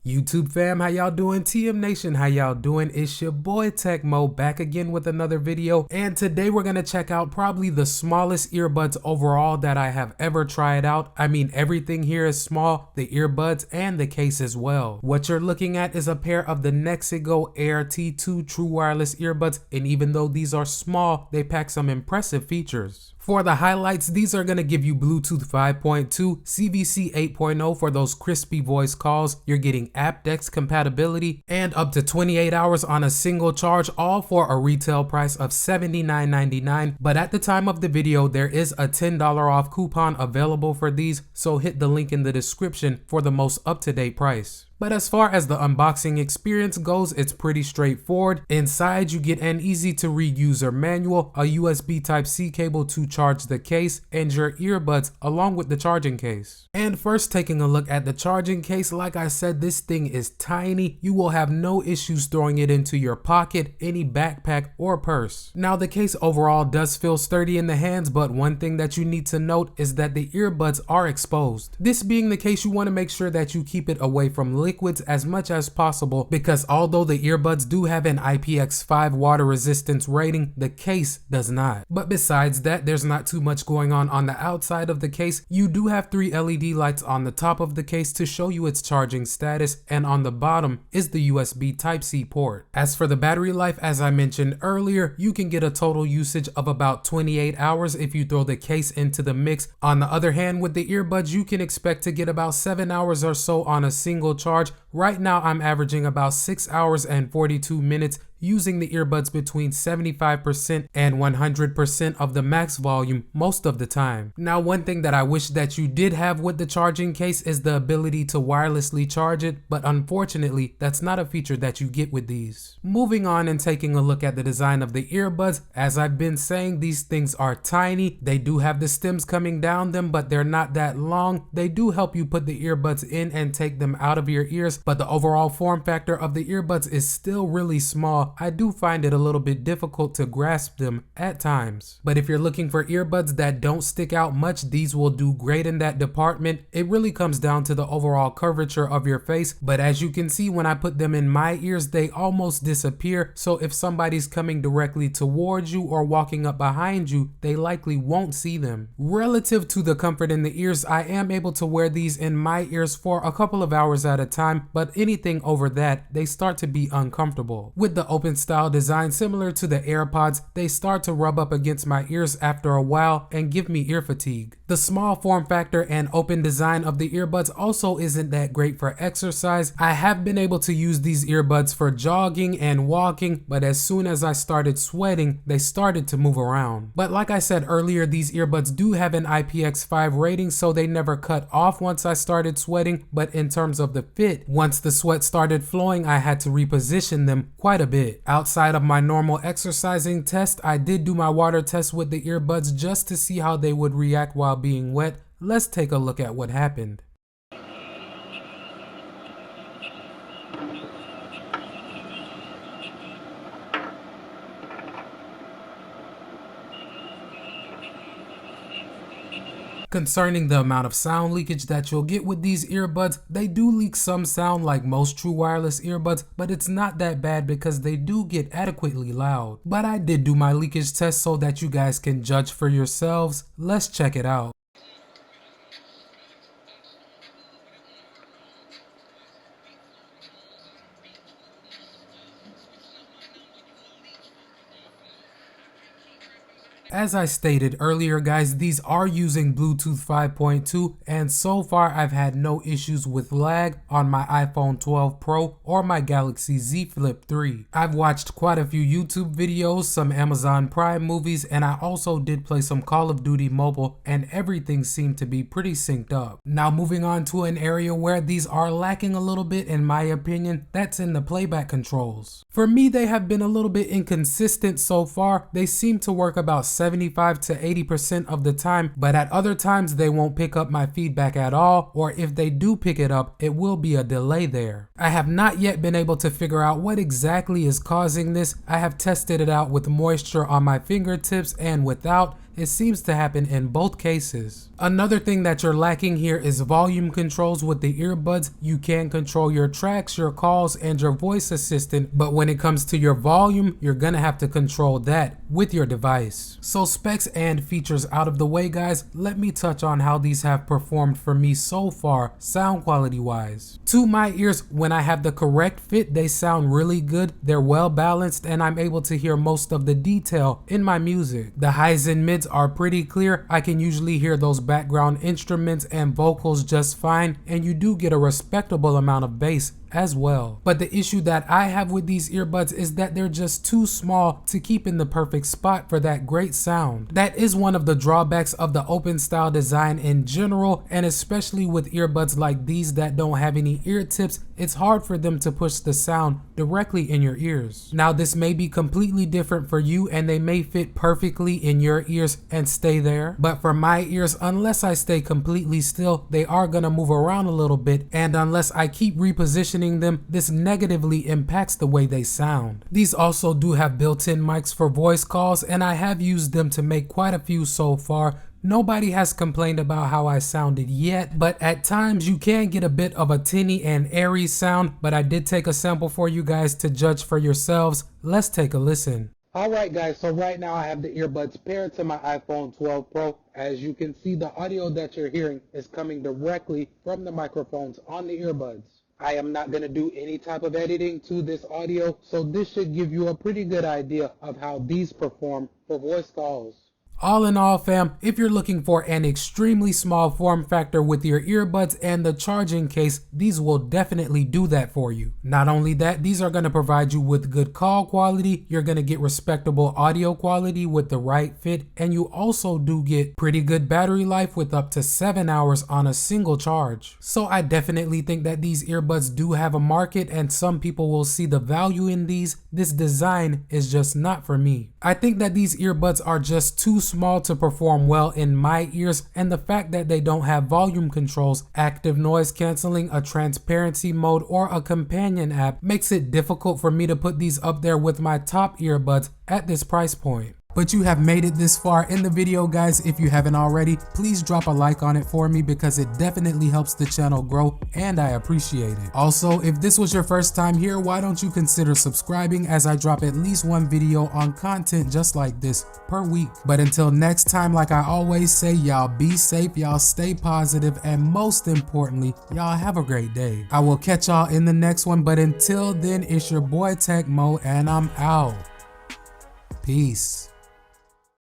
YouTube fam, how y'all doing? TM Nation, how y'all doing? It's your boy Tecmo back again with another video, and today we're gonna check out probably the smallest earbuds overall that I have ever tried out. I mean, everything here is small, the earbuds and the case as well. What you're looking at is a pair of the Nexigo Air T2 true wireless earbuds, and even though these are small, they pack some impressive features. For the highlights, these are going to give you Bluetooth 5.2, CVC 8.0 for those crispy voice calls. You're getting aptX compatibility and up to 28 hours on a single charge, all for a retail price of $79.99. But at the time of the video, there is a $10 off coupon available for these, so hit the link in the description for the most up-to-date price. But as far as the unboxing experience goes, it's pretty straightforward. Inside, you get an easy to read user manual, a USB Type-C cable to charge the case, and your earbuds along with the charging case. And first, taking a look at the charging case, like I said, this thing is tiny. You will have no issues throwing it into your pocket, any backpack, or purse. Now, the case overall does feel sturdy in the hands, but one thing that you need to note is that the earbuds are exposed. This being the case, you want to make sure that you keep it away from liquids as much as possible, because although the earbuds do have an IPX5 water resistance rating, the case does not. But besides that, there's not too much going on the outside of the case. You do have 3 LED lights on the top of the case to show you its charging status, and on the bottom is the USB Type-C port. As for the battery life, as I mentioned earlier, you can get a total usage of about 28 hours if you throw the case into the mix. On the other hand, with the earbuds, you can expect to get about 7 hours or so on a single charge. Right now, I'm averaging about 6 hours and 42 minutes using the earbuds between 75% and 100% of the max volume most of the time. Now, one thing that I wish that you did have with the charging case is the ability to wirelessly charge it, but unfortunately, that's not a feature that you get with these. Moving on and taking a look at the design of the earbuds, as I've been saying, these things are tiny. They do have the stems coming down them, but they're not that long. They do help you put the earbuds in and take them out of your ears, but the overall form factor of the earbuds is still really small. I do find it a little bit difficult to grasp them at times. But if you're looking for earbuds that don't stick out much, these will do great in that department. It really comes down to the overall curvature of your face, but as you can see, when I put them in my ears, they almost disappear. So if somebody's coming directly towards you or walking up behind you, they likely won't see them. Relative to the comfort in the ears, I am able to wear these in my ears for a couple of hours at a time, but anything over that, they start to be uncomfortable. With the open style design similar to the AirPods, they start to rub up against my ears after a while and give me ear fatigue. The small form factor and open design of the earbuds also isn't that great for exercise. I have been able to use these earbuds for jogging and walking, but as soon as I started sweating, they started to move around. But like I said earlier, these earbuds do have an IPX5 rating, so they never cut off once I started sweating. But in terms of the fit, once the sweat started flowing, I had to reposition them quite a bit. Outside of my normal exercising test, I did do my water test with the earbuds just to see how they would react while being wet. Let's take a look at what happened. Concerning the amount of sound leakage that you'll get with these earbuds, they do leak some sound like most true wireless earbuds, but it's not that bad because they do get adequately loud. But I did do my leakage test so that you guys can judge for yourselves. Let's check it out. As I stated earlier, guys, these are using Bluetooth 5.2, and so far I've had no issues with lag on my iPhone 12 Pro or my Galaxy Z Flip 3. I've watched quite a few YouTube videos, some Amazon Prime movies, and I also did play some Call of Duty Mobile, and everything seemed to be pretty synced up. Now moving on to an area where these are lacking a little bit in my opinion, that's in the playback controls. For me, they have been a little bit inconsistent so far. They seem to work about 75 to 80% of the time, but at other times they won't pick up my feedback at all, or if they do pick it up, it will be a delay there. I have not yet been able to figure out what exactly is causing this. I have tested it out with moisture on my fingertips and without. It seems to happen in both cases. Another thing that you're lacking here is volume controls with the earbuds. You can control your tracks, your calls, and your voice assistant, but when it comes to your volume, you're gonna have to control that with your device. So specs and features out of the way, guys, let me touch on how these have performed for me so far, sound quality wise. To my ears, when I have the correct fit, they sound really good. They're well balanced and I'm able to hear most of the detail in my music. The highs and mids are pretty clear. I can usually hear those background instruments and vocals just fine, and you do get a respectable amount of bass as well. But the issue that I have with these earbuds is that they're just too small to keep in the perfect spot for that great sound. That is one of the drawbacks of the open style design in general, and especially with earbuds like these that don't have any ear tips, it's hard for them to push the sound directly in your ears. Now this may be completely different for you and they may fit perfectly in your ears and stay there, but for my ears, unless I stay completely still, they are gonna move around a little bit, and unless I keep repositioning them, this negatively impacts the way they sound. These also do have built-in mics for voice calls, and I have used them to make quite a few so far. Nobody has complained about how I sounded yet, but at times you can get a bit of a tinny and airy sound, but I did take a sample for you guys to judge for yourselves. Let's take a listen. Alright guys, so right now I have the earbuds paired to my iPhone 12 Pro. As you can see, the audio that you're hearing is coming directly from the microphones on the earbuds. I am not going to do any type of editing to this audio, so this should give you a pretty good idea of how these perform for voice calls. All in all, fam, if you're looking for an extremely small form factor with your earbuds and the charging case, these will definitely do that for you. Not only that, these are going to provide you with good call quality, you're going to get respectable audio quality with the right fit, and you also do get pretty good battery life with up to 7 hours on a single charge. So I definitely think that these earbuds do have a market and some people will see the value in these. This design is just not for me. I think that these earbuds are just too small to perform well in my ears, and the fact that they don't have volume controls, active noise canceling, a transparency mode, or a companion app makes it difficult for me to put these up there with my top earbuds at this price point. But you have made it this far in the video, guys. If you haven't already, please drop a like on it for me because it definitely helps the channel grow and I appreciate it. Also, if this was your first time here, why don't you consider subscribing, as I drop at least one video on content just like this per week. But until next time, like I always say, y'all be safe, y'all stay positive, and most importantly, y'all have a great day. I will catch y'all in the next one, but until then, it's your boy Tech Mo and I'm out. Peace.